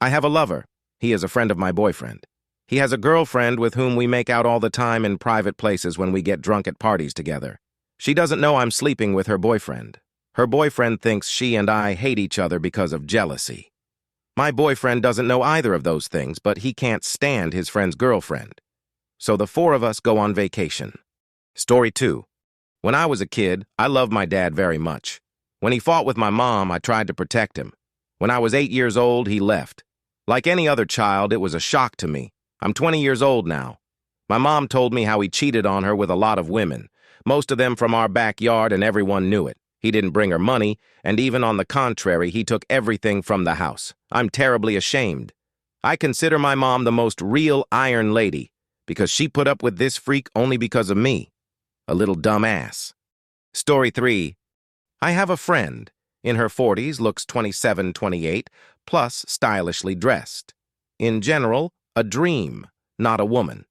I have a lover. He is a friend of my boyfriend. He has a girlfriend with whom we make out all the time in private places when we get drunk at parties together. She doesn't know I'm sleeping with her boyfriend. Her boyfriend thinks she and I hate each other because of jealousy. My boyfriend doesn't know either of those things, but he can't stand his friend's girlfriend. So the four of us go on vacation. Story 2. When I was a kid, I loved my dad very much. When he fought with my mom, I tried to protect him. When I was 8 years old, he left. Like any other child, it was a shock to me. I'm 20 years old now. My mom told me how he cheated on her with a lot of women, most of them from our backyard, and everyone knew it. He didn't bring her money, and even on the contrary, he took everything from the house. I'm terribly ashamed. I consider my mom the most real iron lady, because she put up with this freak only because of me. A little dumb ass. Story 3. I have a friend. In her 40s, looks 27, 28, plus stylishly dressed. In general, a dream, not a woman.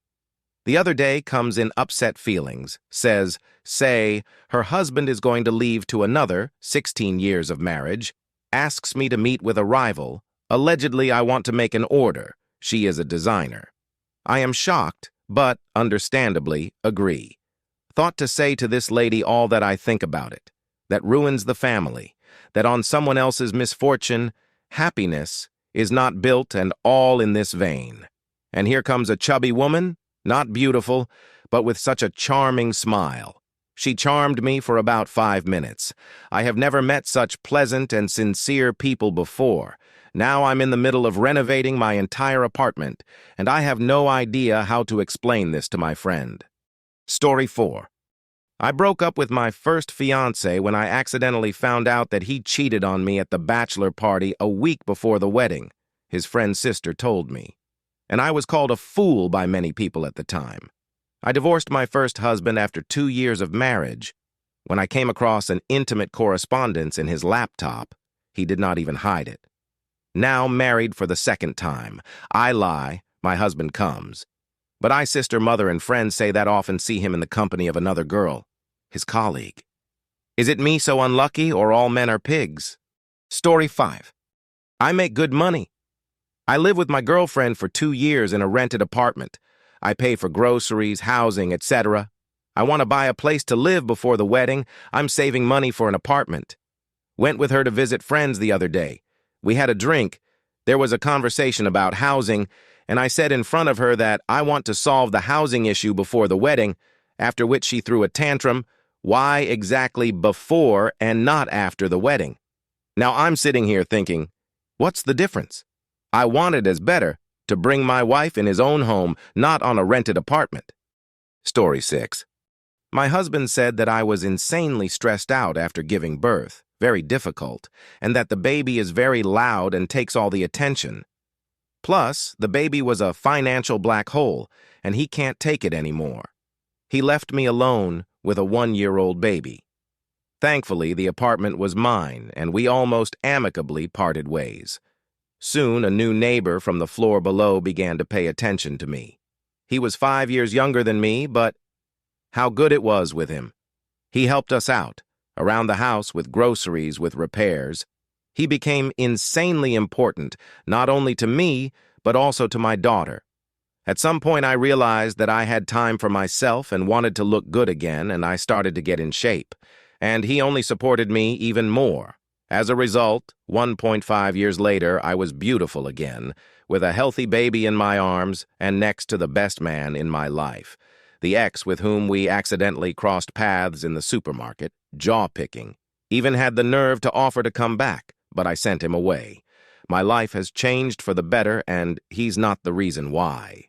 The other day comes in upset feelings, says, her husband is going to leave to another, 16 years of marriage, asks me to meet with a rival. Allegedly, I want to make an order. She is a designer. I am shocked, but, understandably, agree. Thought to say to this lady all that I think about it, that ruins the family, that on someone else's misfortune, happiness is not built and all in this vein. And here comes a chubby woman, not beautiful, but with such a charming smile. She charmed me for about 5 minutes. I have never met such pleasant and sincere people before. Now I'm in the middle of renovating my entire apartment, and I have no idea how to explain this to my friend. Story 4. I broke up with my first fiancé when I accidentally found out that he cheated on me at the bachelor party a week before the wedding. His friend's sister told me. And I was called a fool by many people at the time. I divorced my first husband after 2 years of marriage. When I came across an intimate correspondence in his laptop, he did not even hide it. Now married for the second time. I lie, my husband comes. But I, sister, mother, and friends say that often see him in the company of another girl, his colleague. Is it me so unlucky, or all men are pigs? Story 5. I make good money. I live with my girlfriend for 2 years in a rented apartment. I pay for groceries, housing, etc. I want to buy a place to live before the wedding. I'm saving money for an apartment. Went with her to visit friends the other day. We had a drink. There was a conversation about housing, and I said in front of her that I want to solve the housing issue before the wedding, after which she threw a tantrum. Why exactly before and not after the wedding? Now I'm sitting here thinking, what's the difference? I wanted as better to bring my wife in his own home, not on a rented apartment. Story 6. My husband said that I was insanely stressed out after giving birth, very difficult, and that the baby is very loud and takes all the attention. Plus, the baby was a financial black hole, and he can't take it anymore. He left me alone with a 1-year-old baby. Thankfully, the apartment was mine, and we almost amicably parted ways. Soon, a new neighbor from the floor below began to pay attention to me. He was 5 years younger than me, but how good it was with him. He helped us out, around the house with groceries, with repairs. He became insanely important, not only to me, but also to my daughter. At some point, I realized that I had time for myself and wanted to look good again, and I started to get in shape. And he only supported me even more. As a result, 1.5 years later, I was beautiful again, with a healthy baby in my arms and next to the best man in my life. The ex with whom we accidentally crossed paths in the supermarket, jaw-picking, even had the nerve to offer to come back, but I sent him away. My life has changed for the better, and he's not the reason why.